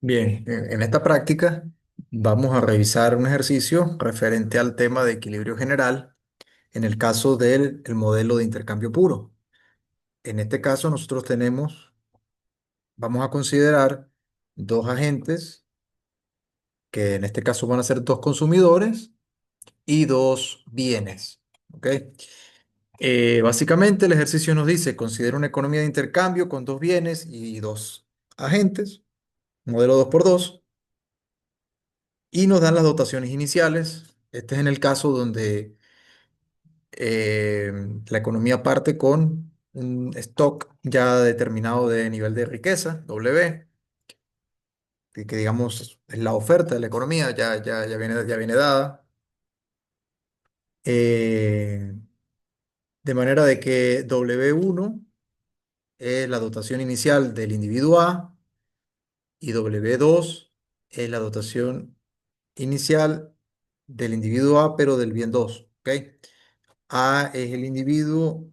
Bien, en esta práctica vamos a revisar un ejercicio referente al tema de equilibrio general en el caso del el modelo de intercambio puro. En este caso nosotros vamos a considerar dos agentes, que en este caso van a ser dos consumidores y dos bienes. ¿Ok? Básicamente el ejercicio nos dice, considera una economía de intercambio con dos bienes y dos agentes, modelo 2 por 2. Y nos dan las dotaciones iniciales. Este es en el caso donde la economía parte con un stock ya determinado de nivel de riqueza, W, que digamos es la oferta de la economía, ya viene dada. Eh, de manera de que W1 es la dotación inicial del individuo A y W2 es la dotación inicial del individuo A, pero del bien 2. ¿Ok? A es el individuo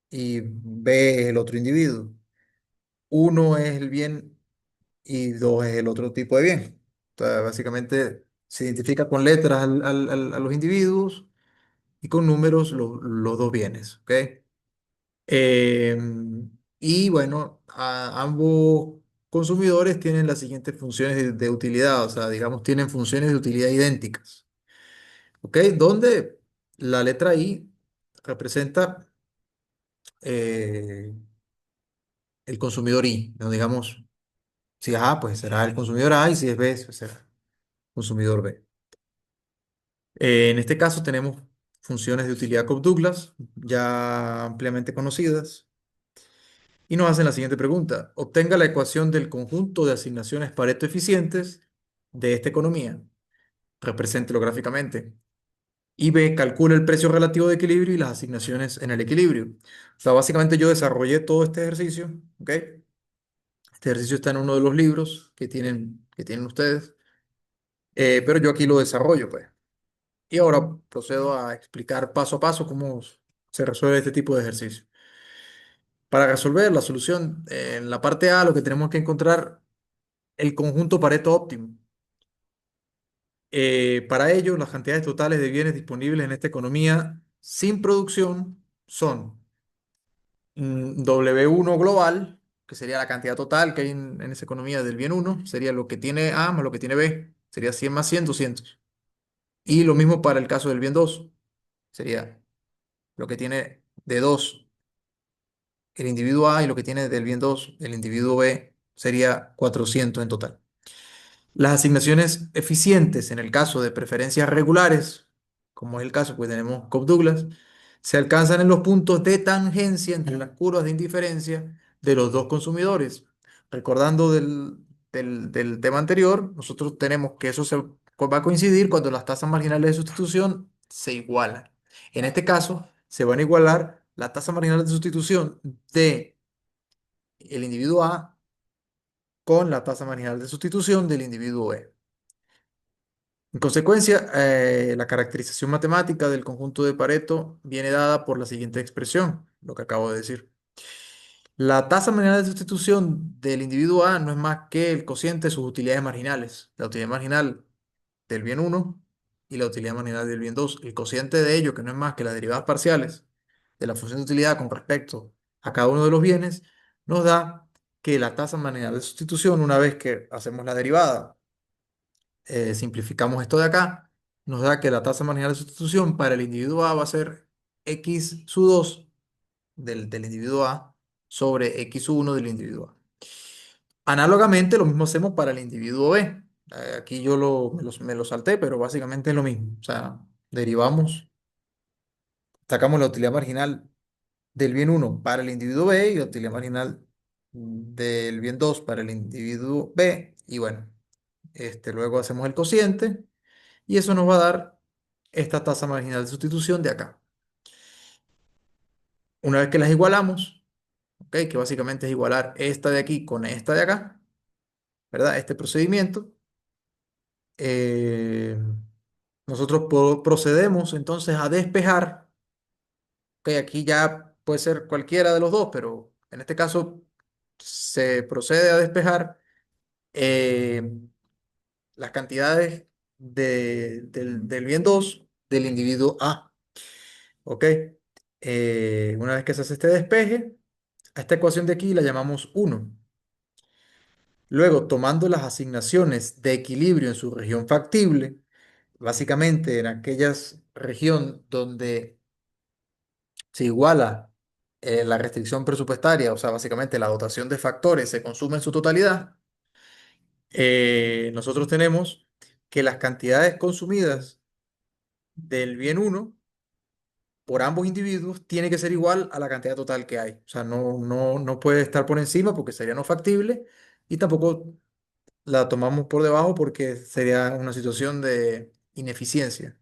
y B es el otro individuo. Uno es el bien y dos es el otro tipo de bien. O sea, básicamente se identifica con letras a los individuos y con números los dos bienes. ¿Ok? Eh, y bueno, ambos consumidores tienen las siguientes funciones de utilidad, o sea, digamos, tienen funciones de utilidad idénticas. ¿Ok? Donde la letra I representa eh, el consumidor I, ¿no? Digamos, si es A, pues será el consumidor A, y si es B, pues será el consumidor B. En este caso tenemos funciones de utilidad Cobb-Douglas, ya ampliamente conocidas, y nos hacen la siguiente pregunta. Obtenga la ecuación del conjunto de asignaciones Pareto eficientes de esta economía. Represéntelo gráficamente. Y B, calcula el precio relativo de equilibrio y las asignaciones en el equilibrio. O sea, básicamente yo desarrollé todo este ejercicio, ¿ok? Este ejercicio está en uno de los libros que tienen ustedes. Pero yo aquí lo desarrollo, pues. Y ahora procedo a explicar paso a paso cómo se resuelve este tipo de ejercicio. Para resolver la solución, en la parte A lo que tenemos que encontrar el conjunto Pareto óptimo. Para ello, las cantidades totales de bienes disponibles en esta economía sin producción son W1 global, que sería la cantidad total que hay en esa economía del bien uno, sería lo que tiene A más lo que tiene B, sería 100 más 100, 200. Y lo mismo para el caso del bien 2, sería lo que tiene de 2 el individuo A y lo que tiene del bien 2 el individuo B, sería 400 en total. Las asignaciones eficientes en el caso de preferencias regulares, como es el caso, pues tenemos Cobb-Douglas, se alcanzan en los puntos de tangencia entre las curvas de indiferencia de los dos consumidores. Recordando del tema anterior, nosotros tenemos que eso va a coincidir cuando las tasas marginales de sustitución se igualan. En este caso, se van a igualar la tasa marginal de sustitución de el individuo A con la tasa marginal de sustitución del individuo B. En consecuencia, la caracterización matemática del conjunto de Pareto viene dada por la siguiente expresión, lo que acabo de decir. La tasa marginal de sustitución del individuo A no es más que el cociente de sus utilidades marginales. La utilidad marginal del bien uno y la utilidad marginal del bien 2. El cociente de ello, que no es más que las derivadas parciales de la función de utilidad con respecto a cada uno de los bienes, nos da que la tasa marginal de sustitución, una vez que hacemos la derivada, simplificamos esto de acá, nos da que la tasa marginal de sustitución para el individuo A va a ser x sub 2 del individuo A sobre x sub 1 del individuo A. Análogamente, lo mismo hacemos para el individuo B. Aquí yo me lo salté, pero básicamente es lo mismo. O sea, derivamos, sacamos la utilidad marginal del bien uno para el individuo B y la utilidad marginal del bien 2 para el individuo B. Y bueno, luego hacemos el cociente y eso nos va a dar esta tasa marginal de sustitución de acá. Una vez que las igualamos, ¿ok? Que básicamente es igualar esta de aquí con esta de acá, ¿verdad? Este procedimiento. eh, Nosotros procedemos entonces a despejar, ¿ok? Aquí ya puede ser cualquiera de los dos, pero en este caso se procede a despejar eh, las cantidades del bien 2 del individuo A. ¿Ok? Una vez que se hace este despeje, a esta ecuación de aquí la llamamos uno. Luego, tomando las asignaciones de equilibrio en su región factible, básicamente en aquella región donde se iguala la restricción presupuestaria, o sea, básicamente la dotación de factores se consume en su totalidad, nosotros tenemos que las cantidades consumidas del bien uno por ambos individuos tiene que ser igual a la cantidad total que hay. O sea, no puede estar por encima porque sería no factible y tampoco la tomamos por debajo porque sería una situación de ineficiencia.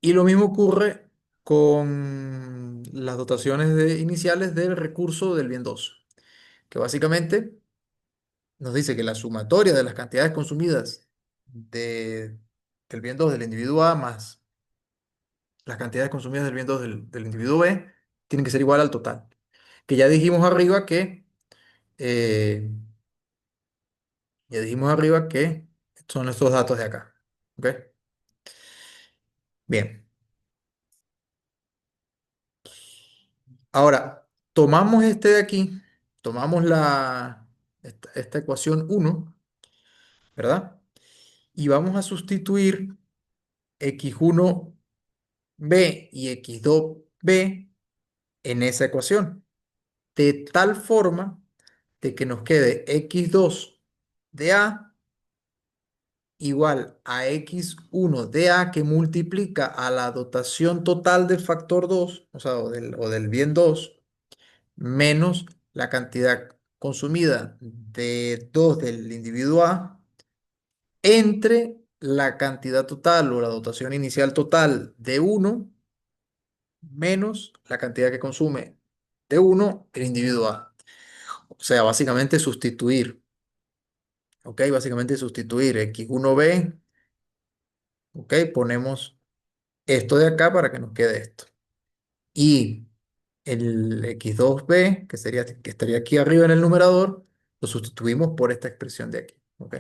Y lo mismo ocurre con las dotaciones iniciales del recurso del bien 2, que básicamente nos dice que la sumatoria de las cantidades consumidas del bien 2 del individuo A más las cantidades consumidas del bien 2 del individuo B tienen que ser igual al total. Que eh, ya dijimos arriba que son estos datos de acá. ¿Ok? Bien. Ahora, tomamos este de aquí, tomamos esta ecuación uno, ¿verdad? Y vamos a sustituir x1b y x2b en esa ecuación, de tal forma de que nos quede x2 de a igual a x1 de a que multiplica a la dotación total del factor 2, o sea, o del bien 2 menos la cantidad consumida de 2 del individuo A entre la cantidad total o la dotación inicial total de uno menos la cantidad que consume de uno el individuo A. O sea, básicamente sustituir, ¿ok? Básicamente sustituir x1b, ¿ok? Ponemos esto de acá para que nos quede esto. Y el x2b, que estaría aquí arriba en el numerador, lo sustituimos por esta expresión de aquí, ¿ok?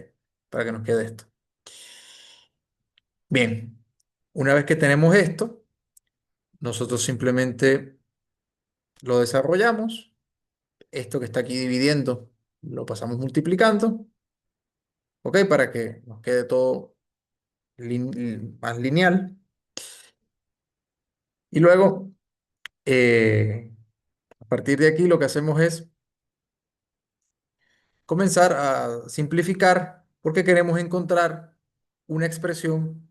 Para que nos quede esto. Bien, una vez que tenemos esto, nosotros simplemente lo desarrollamos. Esto que está aquí dividiendo, lo pasamos multiplicando, ¿ok? Para que nos quede todo más lineal. Y luego, a partir de aquí, lo que hacemos es comenzar a simplificar porque queremos encontrar una expresión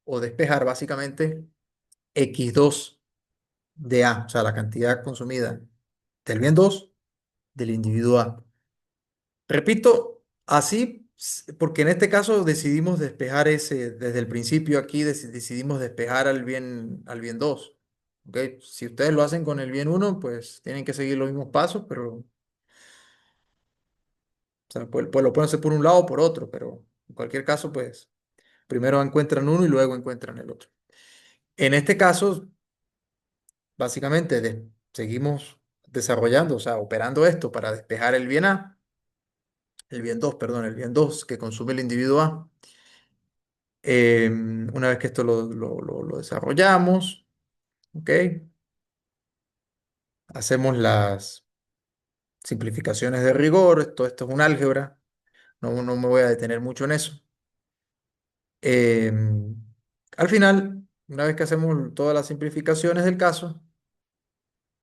o despejar básicamente x2 de A, o sea, la cantidad consumida del bien 2 del individuo A. Repito, así, porque en este caso decidimos despejar desde el principio aquí decidimos despejar al bien 2. ¿Ok? Si ustedes lo hacen con el bien uno, pues tienen que seguir los mismos pasos, pero o sea, pues lo pueden hacer por un lado o por otro, pero en cualquier caso, pues primero encuentran uno y luego encuentran el otro. En este caso, básicamente seguimos desarrollando, o sea, operando esto para despejar el bien A, el bien 2, perdón, el bien 2 que consume el individuo A. Una vez que esto lo desarrollamos, ¿ok? Hacemos las simplificaciones de rigor, todo esto es un álgebra, no me voy a detener mucho en eso. Em, Al final, una vez que hacemos todas las simplificaciones del caso,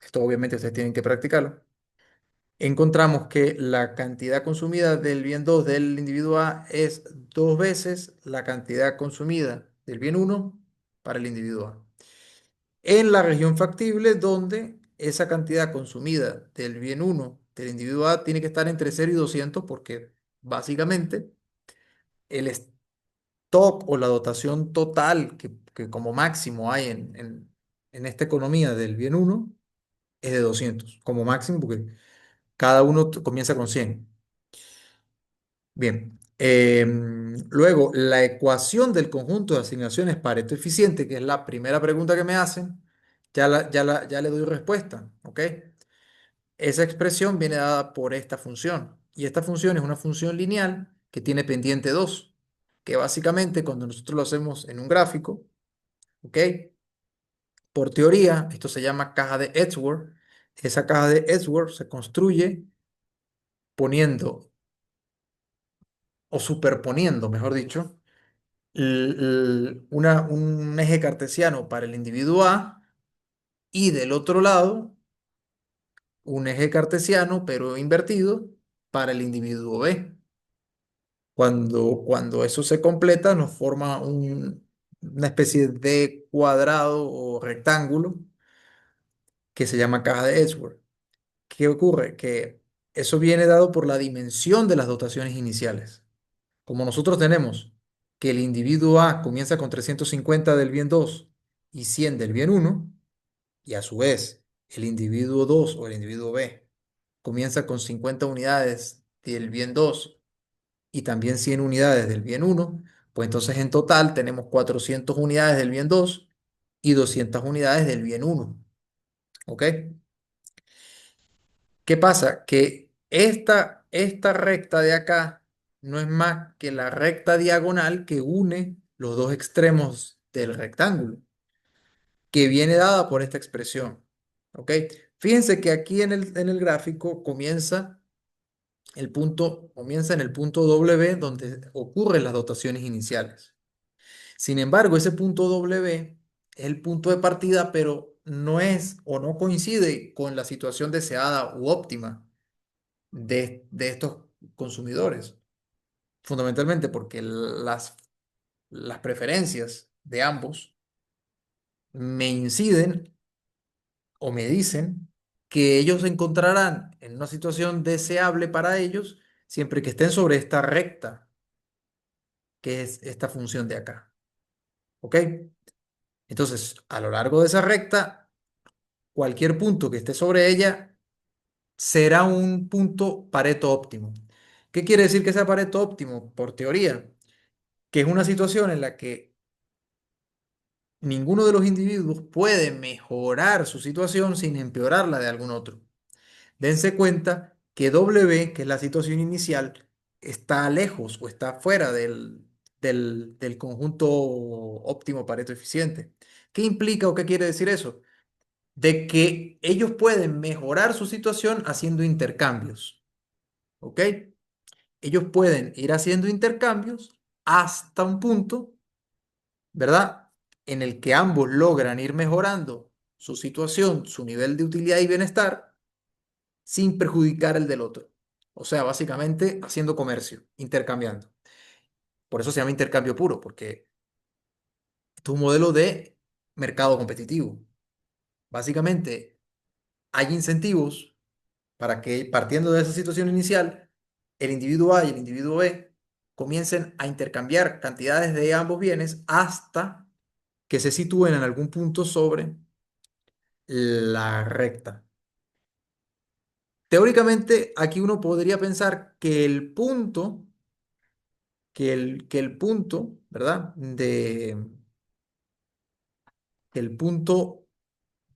esto obviamente ustedes tienen que practicarlo, encontramos que la cantidad consumida del bien 2 del individuo A es dos veces la cantidad consumida del bien uno para el individuo A. En la región factible donde esa cantidad consumida del bien uno del individuo A tiene que estar entre 0 y 200 porque básicamente el stock o la dotación total que como máximo hay en esta economía del bien uno es de 200 como máximo porque cada uno comienza con 100. Bien. Luego, la ecuación del conjunto de asignaciones Pareto eficiente, que es la primera pregunta que me hacen, ya le doy respuesta, ¿ok? Esa expresión viene dada por esta función. Y esta función es una función lineal que tiene pendiente 2, que básicamente cuando nosotros lo hacemos en un gráfico, ¿ok? Por teoría, esto se llama caja de Edgeworth. Esa caja de Edgeworth se construye poniendo o superponiendo, mejor dicho, un eje cartesiano para el individuo A y del otro lado un eje cartesiano, pero invertido, para el individuo B. Cuando eso se completa, nos forma una especie de cuadrado o rectángulo que se llama caja de Edgeworth. ¿Qué ocurre? Que eso viene dado por la dimensión de las dotaciones iniciales. Como nosotros tenemos que el individuo A comienza con 350 del bien 2 y 100 del bien uno, y a su vez el individuo 2 o el individuo B comienza con 50 unidades del bien 2 y también 100 unidades del bien uno, pues entonces en total tenemos 400 unidades del bien 2 y 200 unidades del bien uno. ¿Ok? ¿Qué pasa? Que esta recta de acá no es más que la recta diagonal que une los dos extremos del rectángulo, que viene dada por esta expresión. ¿Ok? Fíjense que aquí en el gráfico comienza en el punto W donde ocurren las dotaciones iniciales. Sin embargo, ese punto W es el punto de partida, pero no es o no coincide con la situación deseada u óptima de estos consumidores. Fundamentalmente porque las preferencias de ambos me inciden o me dicen que ellos se encontrarán en una situación deseable para ellos siempre que estén sobre esta recta, que es esta función de acá. ¿Ok? Entonces, a lo largo de esa recta, cualquier punto que esté sobre ella será un punto Pareto óptimo. ¿Qué quiere decir que sea Pareto óptimo? Por teoría, que es una situación en la que ninguno de los individuos puede mejorar su situación sin empeorar la de algún otro. Dense cuenta que W, que es la situación inicial, está lejos o está fuera del conjunto óptimo Pareto eficiente. ¿Qué implica o qué quiere decir eso? De que ellos pueden mejorar su situación haciendo intercambios. ¿Ok? Ellos pueden ir haciendo intercambios hasta un punto, ¿verdad? En el que ambos logran ir mejorando su situación, su nivel de utilidad y bienestar, sin perjudicar el del otro. O sea, básicamente haciendo comercio, intercambiando. Por eso se llama intercambio puro, porque esto es un modelo de mercado competitivo. Básicamente, hay incentivos para que, partiendo de esa situación inicial, el individuo A y el individuo B comiencen a intercambiar cantidades de ambos bienes hasta que se sitúen en algún punto sobre la recta. Teóricamente, aquí uno podría pensar que el punto, ¿verdad? Que el punto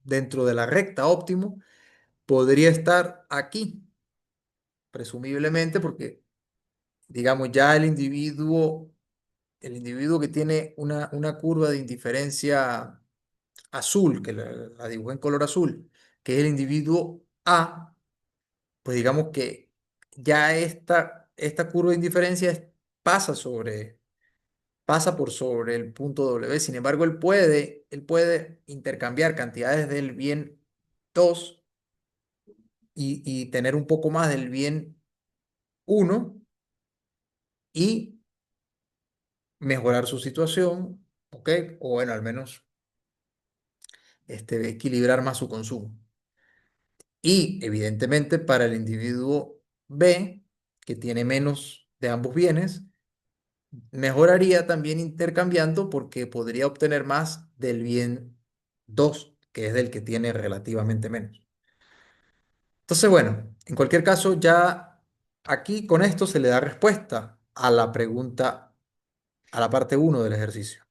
dentro de la recta óptimo podría estar aquí, presumiblemente, porque, digamos, ya el individuo que tiene una curva de indiferencia azul, que la dibujé en color azul, que es el individuo A, pues digamos que ya esta curva de indiferencia pasa por sobre el punto W. Sin embargo, él puede intercambiar cantidades del bien 2 y tener un poco más del bien uno y mejorar su situación, ¿ok? O bueno, al menos equilibrar más su consumo. Y evidentemente para el individuo B, que tiene menos de ambos bienes, mejoraría también intercambiando porque podría obtener más del bien 2 que es del que tiene relativamente menos. Entonces, bueno, en cualquier caso, ya aquí con esto se le da respuesta a la pregunta, a la parte uno del ejercicio.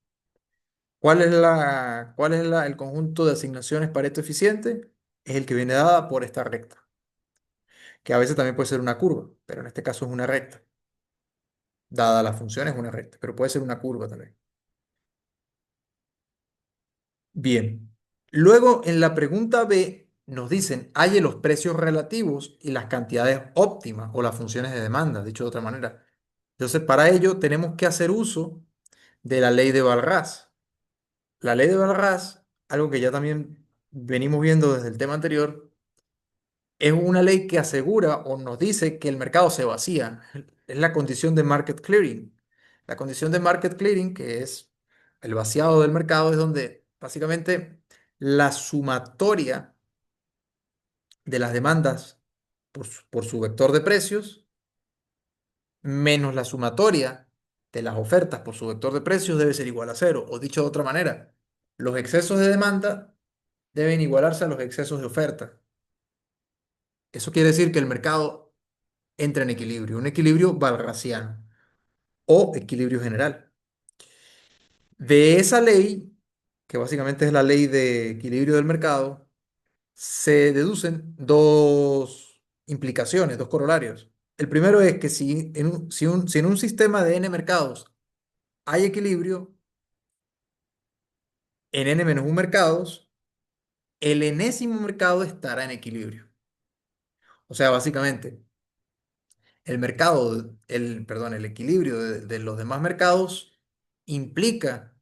¿Cuál es el conjunto de asignaciones Pareto eficiente? Es el que viene dada por esta recta. que a veces también puede ser una curva, pero en este caso es una recta. Dada la función es una recta, pero puede ser una curva también. Bien. Luego, en la pregunta B, nos dicen, halle los precios relativos y las cantidades óptimas o las funciones de demanda, dicho de otra manera. Entonces, para ello tenemos que hacer uso de la ley de Walras. La ley de Walras, algo que ya también venimos viendo desde el tema anterior, es una ley que asegura o nos dice que el mercado se vacía. Es la condición de market clearing. La condición de market clearing, que es el vaciado del mercado, es donde básicamente la sumatoria de las demandas por su vector de precios menos la sumatoria de las ofertas por su vector de precios debe ser igual a cero. O dicho de otra manera, los excesos de demanda deben igualarse a los excesos de oferta. Eso quiere decir que el mercado entra en equilibrio, un equilibrio walrasiano o equilibrio general. De esa ley, que básicamente es la ley de equilibrio del mercado, se deducen dos implicaciones, dos corolarios. El primero es que si en un sistema de n mercados hay equilibrio, en n-1 mercados, el enésimo mercado estará en equilibrio. O sea, básicamente, el equilibrio de los demás mercados implica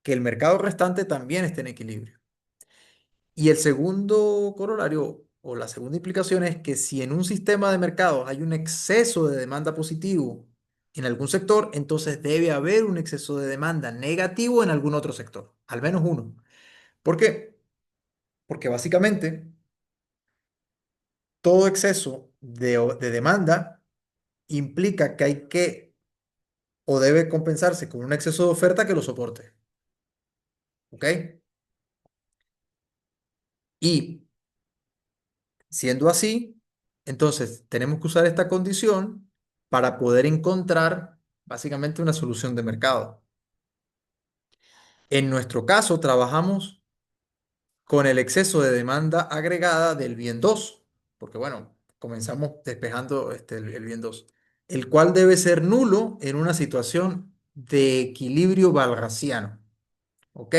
que el mercado restante también esté en equilibrio. Y el segundo corolario o la segunda implicación es que si en un sistema de mercados hay un exceso de demanda positivo en algún sector, entonces debe haber un exceso de demanda negativo en algún otro sector, al menos uno. ¿Por qué? Porque básicamente todo exceso de demanda implica que hay que o debe compensarse con un exceso de oferta que lo soporte. ¿Ok? Y siendo así, entonces tenemos que usar esta condición para poder encontrar básicamente una solución de mercado. En nuestro caso, trabajamos con el exceso de demanda agregada del bien 2, porque bueno, comenzamos despejando el bien 2, el cual debe ser nulo en una situación de equilibrio valrasiano. ¿Ok?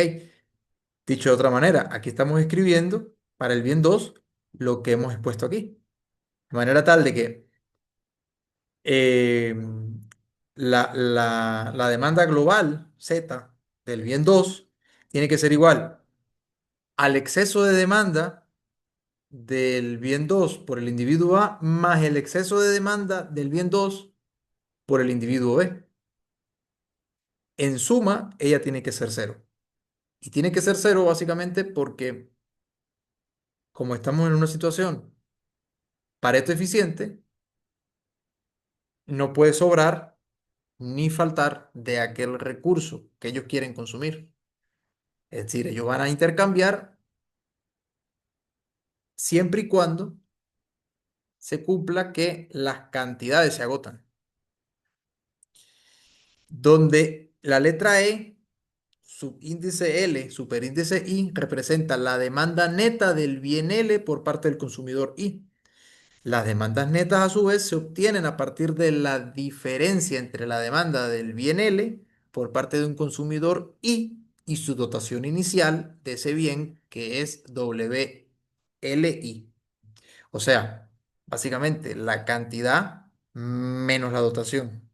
Dicho de otra manera, aquí estamos escribiendo para el bien 2 lo que hemos expuesto aquí. De manera tal de que eh, la demanda global Z del bien 2 tiene que ser igual al exceso de demanda del bien 2 por el individuo A más el exceso de demanda del bien 2 por el individuo B. En suma, ella tiene que ser cero. Y tiene que ser cero básicamente porque como estamos en una situación Pareto eficiente, no puede sobrar ni faltar de aquel recurso que ellos quieren consumir. Es decir, ellos van a intercambiar siempre y cuando se cumpla que las cantidades se agotan. Donde la letra E, subíndice L, superíndice I, representa la demanda neta del bien L por parte del consumidor I. Las demandas netas a su vez se obtienen a partir de la diferencia entre la demanda del bien L por parte de un consumidor I y su dotación inicial de ese bien que es WLI. O sea, básicamente la cantidad menos la dotación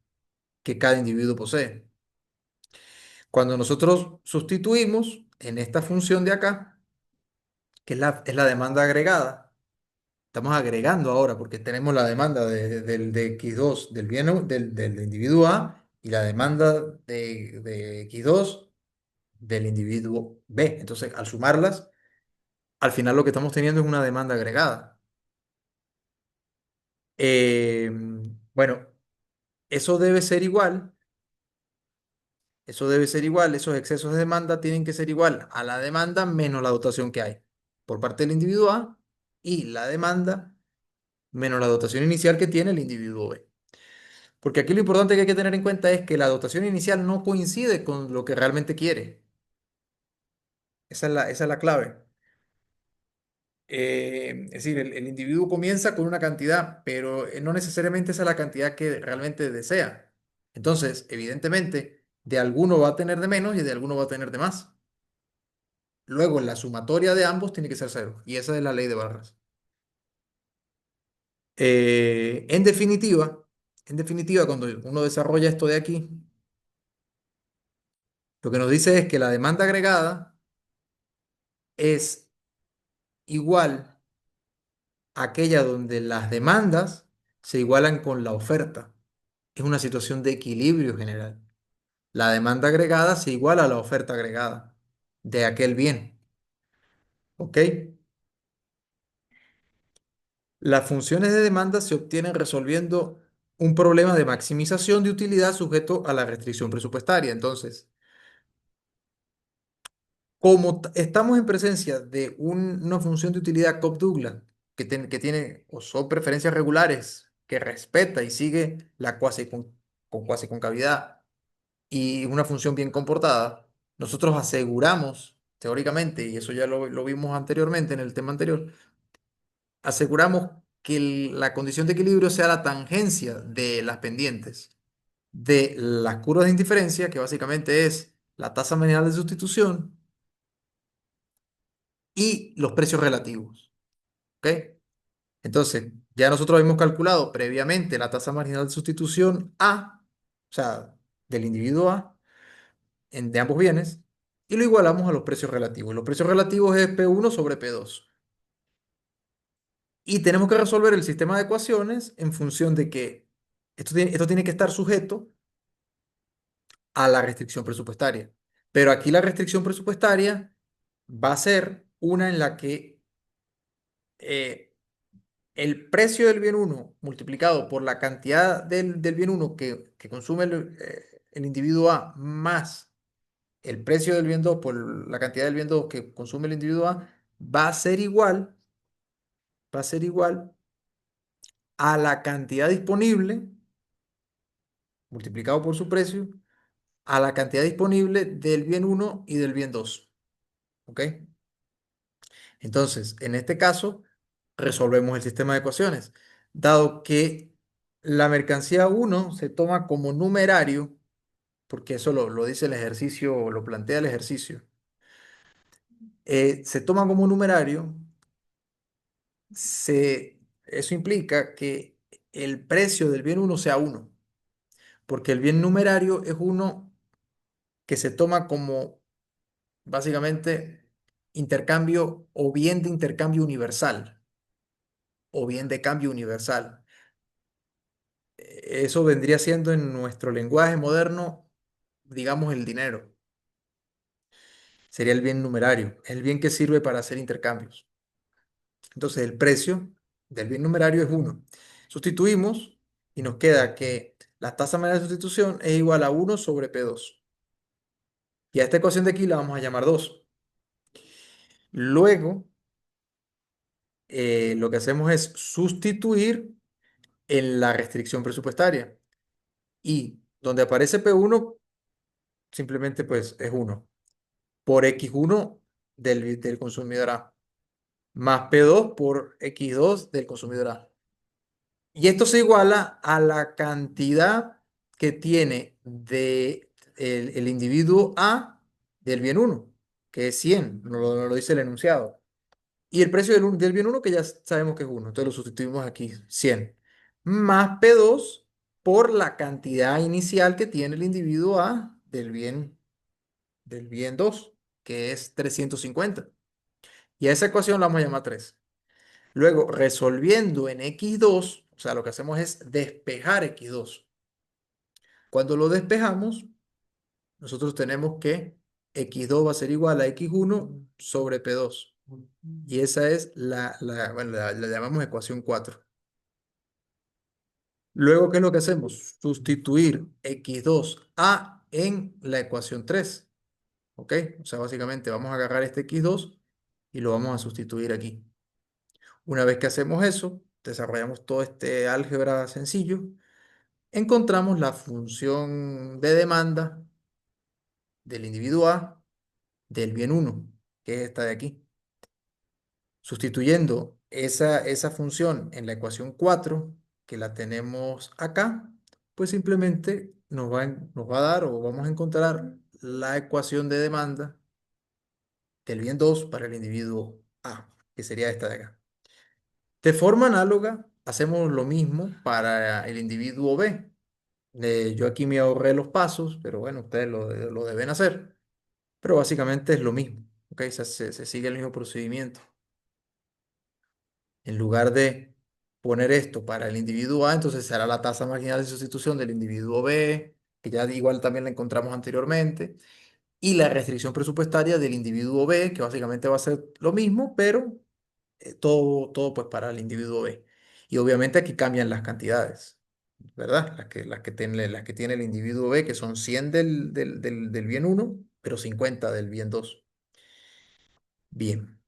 que cada individuo posee. Cuando nosotros sustituimos en esta función de acá, que es la demanda agregada, estamos agregando ahora porque tenemos la demanda de X2 del bien del individuo A y la demanda de X2 del individuo B. Entonces, al sumarlas, al final lo que estamos teniendo es una demanda agregada. Eh, bueno, eso debe ser igual, esos excesos de demanda tienen que ser igual a la demanda menos la dotación que hay por parte del individuo A y la demanda menos la dotación inicial que tiene el individuo B. Porque aquí lo importante que hay que tener en cuenta es que la dotación inicial no coincide con lo que realmente quiere. Esa es la clave. Es decir, el individuo comienza con una cantidad, pero no necesariamente esa es la cantidad que realmente desea. Entonces, evidentemente, de alguno va a tener de menos y de alguno va a tener de más. Luego, la sumatoria de ambos tiene que ser cero. Y esa es la ley de barras. En definitiva, cuando uno desarrolla esto de aquí, lo que nos dice es que la demanda agregada es igual a aquella donde las demandas se igualan con la oferta. Es una situación de equilibrio general. La demanda agregada se iguala a la oferta agregada de aquel bien. ¿Ok? Las funciones de demanda se obtienen resolviendo un problema de maximización de utilidad sujeto a la restricción presupuestaria. Entonces, como estamos en presencia de una función de utilidad Cobb-Douglas que tiene o son preferencias regulares, que respeta y sigue la con cuasi concavidad y una función bien comportada, nosotros aseguramos, teóricamente, y eso ya lo vimos anteriormente en el tema anterior, aseguramos que la condición de equilibrio sea la tangencia de las pendientes de las curvas de indiferencia, que básicamente es la tasa marginal de sustitución y los precios relativos. ¿Ok? Entonces, ya nosotros habíamos calculado previamente la tasa marginal de sustitución A, o sea, del individuo A, de ambos bienes, y lo igualamos a los precios relativos. Los precios relativos es P1 sobre P2. Y tenemos que resolver el sistema de ecuaciones en función de que esto tiene que estar sujeto a la restricción presupuestaria. Pero aquí la restricción presupuestaria va a ser una en la que eh, el precio del bien uno multiplicado por la cantidad del bien uno que consume el individuo A más el precio del bien 2 por la cantidad del bien 2 que consume el individuo A va a ser igual, va a ser igual a la cantidad disponible multiplicado por su precio a la cantidad disponible del bien uno y del bien 2. ¿Ok? Entonces, en este caso, resolvemos el sistema de ecuaciones. Dado que la mercancía uno se toma como numerario, porque eso lo dice el ejercicio, lo plantea el ejercicio, se toma como numerario, eso implica que el precio del bien uno sea uno, porque el bien numerario es uno que se toma como básicamente intercambio o bien de intercambio universal o bien de cambio universal. Eso vendría siendo en nuestro lenguaje moderno, digamos, el dinero. Sería el bien numerario, el bien que sirve para hacer intercambios. Entonces, el precio del bien numerario es uno. Sustituimos y nos queda que la tasa media de sustitución es igual a uno sobre P2. Y a esta ecuación de aquí la vamos a llamar 2. Luego, lo que hacemos es sustituir en la restricción presupuestaria. Y donde aparece P1, simplemente pues es uno por X1 del consumidor A, más P2 por X2 del consumidor A. Y esto se iguala a la cantidad que tiene el individuo A del bien uno, que es 100, nos lo dice el enunciado. Y el precio del bien uno que ya sabemos que es uno, entonces lo sustituimos aquí, 100, más P2 por la cantidad inicial que tiene el individuo A del bien 2, que es 350. Y a esa ecuación la vamos a llamar 3. Luego, resolviendo en X2, o sea, lo que hacemos es despejar X2. Cuando lo despejamos, nosotros tenemos que X2 va a ser igual a X1 sobre P2. Y esa es bueno, la llamamos ecuación 4. Luego, ¿qué es lo que hacemos? Sustituir X2A en la ecuación 3. ¿Ok? O sea, básicamente vamos a agarrar este X2 y lo vamos a sustituir aquí. Una vez que hacemos eso, desarrollamos todo este álgebra sencillo, encontramos la función de demanda del individuo A del bien uno, que es esta de aquí. Sustituyendo esa función en la ecuación 4 que la tenemos acá, pues simplemente nos va a dar o vamos a encontrar la ecuación de demanda del bien 2 para el individuo A, que sería esta de acá. De forma análoga, hacemos lo mismo para el individuo B. Yo aquí me ahorré los pasos, pero bueno, ustedes lo deben hacer. Pero básicamente es lo mismo, ¿ok? Se sigue el mismo procedimiento. En lugar de poner esto para el individuo A, entonces será la tasa marginal de sustitución del individuo B, que ya igual también la encontramos anteriormente, y la restricción presupuestaria del individuo B, que básicamente va a ser lo mismo, pero todo pues para el individuo B. Y obviamente aquí cambian las cantidades, ¿verdad? Las que tiene el individuo B, que son 100 del bien uno, pero 50 del bien 2. Bien.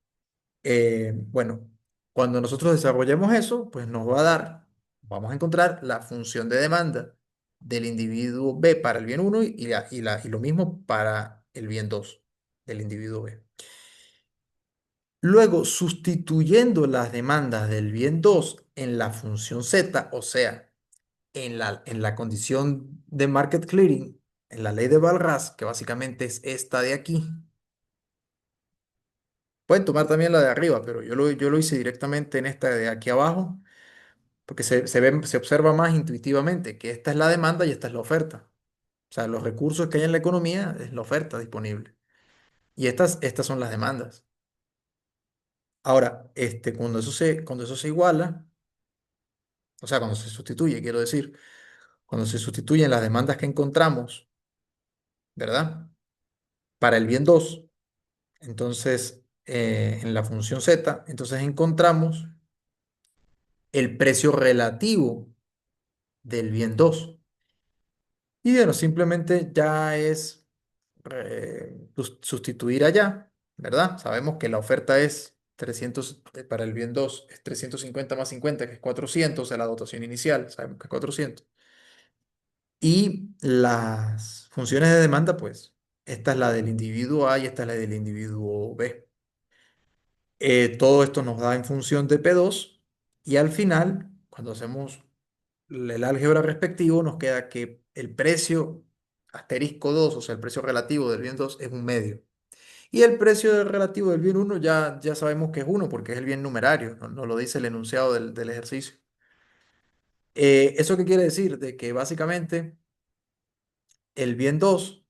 Bueno, cuando nosotros desarrollemos eso, pues nos va a dar, vamos a encontrar la función de demanda del individuo B para el bien uno y lo mismo para el bien 2 del individuo B. Luego, sustituyendo las demandas del bien 2 en la función Z, o sea, en la condición de market clearing, en la ley de Walras, que básicamente es esta de aquí. Pueden tomar también la de arriba, pero yo lo hice directamente en esta de aquí abajo, porque se observa más intuitivamente que esta es la demanda y esta es la oferta. O sea, los recursos que hay en la economía es la oferta disponible. Y estas son las demandas. Ahora, cuando eso se iguala, o sea, cuando se sustituye, quiero decir, cuando se sustituyen las demandas que encontramos, ¿verdad? Para el bien 2 entonces, en la función Z, entonces encontramos el precio relativo del bien 2. Y bueno, simplemente ya es sustituir allá, ¿verdad? Sabemos que la oferta es 300, para el bien 2 es 350 más 50 que es 400 de la dotación inicial, sabemos que es 400. Y las funciones de demanda, pues, esta es la del individuo A y esta es la del individuo B. Todo esto nos da en función de P2 y al final, cuando hacemos el álgebra respectivo, nos queda que el precio asterisco 2, o sea, el precio relativo del bien 2 es un medio. Y el precio relativo del bien uno ya sabemos que es uno porque es el bien numerario, no lo dice el enunciado del ejercicio. ¿Eso qué quiere decir? De que básicamente el bien 2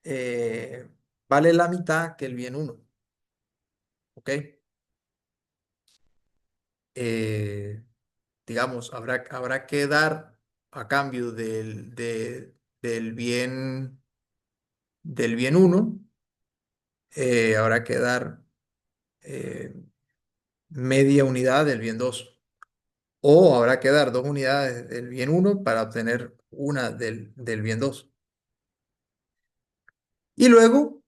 eh, vale la mitad que el bien uno, ¿ok? Eh, digamos, habrá que dar a cambio del bien uno, habrá que dar eh, media unidad del bien 2 o habrá que dar 2 unidades del bien uno para obtener una del bien 2. Y luego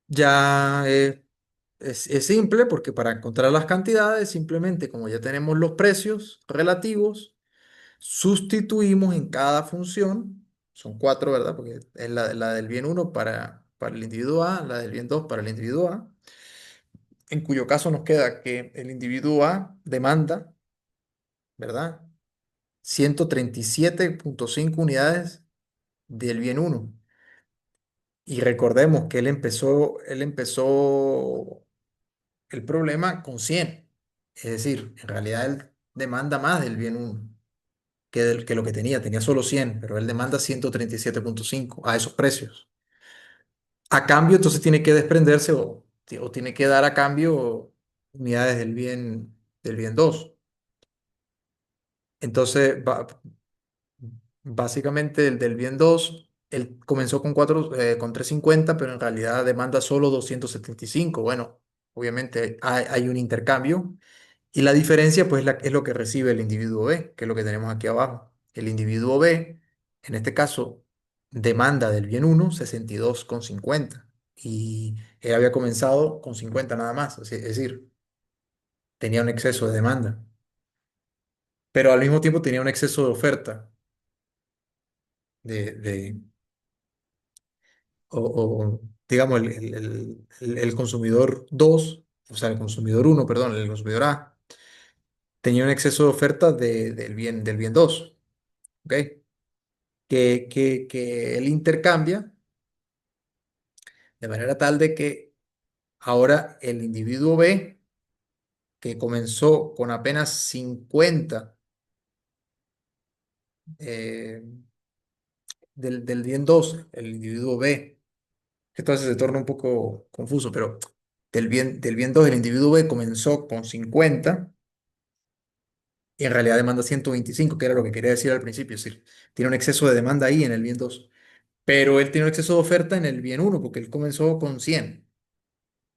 ya es simple porque para encontrar las cantidades, simplemente como ya tenemos los precios relativos, sustituimos en cada función, son cuatro, ¿verdad? Porque es la del bien uno para el individuo A, la del bien 2 para el individuo A, en cuyo caso nos queda que el individuo A demanda, ¿verdad? 137,5 unidades del bien uno. Y recordemos que él empezó el problema con 100. Es decir, en realidad él demanda más del bien uno que lo que tenía solo 100 pero él demanda 137,5 a esos precios. A cambio, entonces tiene que desprenderse o tiene que dar a cambio unidades del bien 2. Entonces, básicamente el del bien 2 él comenzó con 350 pero en realidad demanda solo 275. Bueno, obviamente hay un intercambio y la diferencia pues es lo que recibe el individuo B, que es lo que tenemos aquí abajo. El individuo B, en este caso, demanda del bien uno 62,50 y él había comenzado con 50 nada más, es decir, tenía un exceso de demanda, pero al mismo tiempo tenía un exceso de oferta de o, digamos, el consumidor 2 o sea, el consumidor uno, perdón, el consumidor A, tenía un exceso de oferta del bien 2, ¿ok? Que él intercambia de manera tal de que ahora el individuo B, que comenzó con apenas 50 eh, del bien 2, el individuo B, que entonces se torna un poco confuso, pero del bien 2 el individuo B comenzó con 50 y en realidad demanda 125, que era lo que quería decir al principio, es decir, tiene un exceso de demanda ahí en el bien 2, pero él tiene un exceso de oferta en el bien uno porque él comenzó con 100.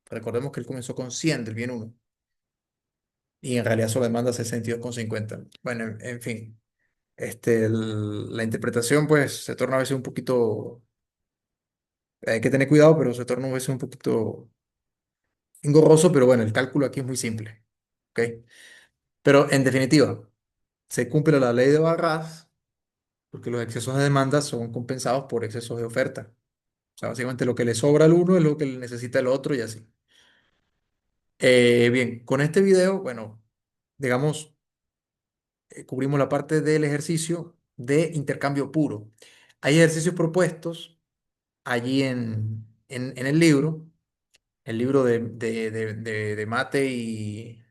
Recordemos que él comenzó con 100 del bien uno y en realidad solo demanda 62,50. Bueno, en fin, la interpretación pues se torna a veces un poquito, hay que tener cuidado, pero se torna a veces un poquito engorroso, pero bueno, el cálculo aquí es muy simple, ¿ok? Pero en definitiva, se cumple la ley de Barras porque los excesos de demanda son compensados por excesos de oferta. O sea, básicamente lo que le sobra al uno es lo que le necesita el otro y así. Bien, con este video, bueno, digamos, cubrimos la parte del ejercicio de intercambio puro. Hay ejercicios propuestos allí en el libro de mate y,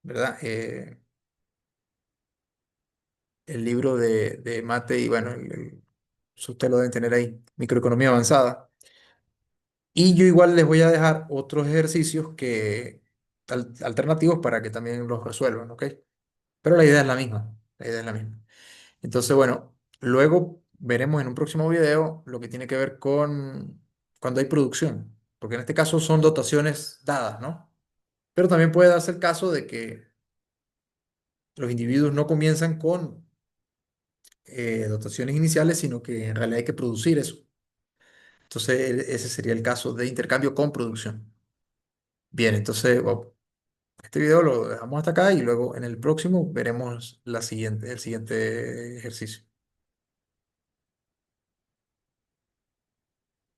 ¿verdad? El libro de mate y, bueno, eso usted lo deben tener ahí, microeconomía avanzada. Y yo igual les voy a dejar otros ejercicios alternativos para que también los resuelvan, ¿ok? Pero la idea es la misma, la idea es la misma. Entonces, bueno, luego veremos en un próximo video lo que tiene que ver con cuando hay producción, porque en este caso son dotaciones dadas, ¿no? Pero también puede darse el caso de que los individuos no comienzan con dotaciones iniciales, sino que en realidad hay que producir eso. Entonces, ese sería el caso de intercambio con producción. Bien, entonces, bueno, este video lo dejamos hasta acá y luego en el próximo veremos el siguiente ejercicio.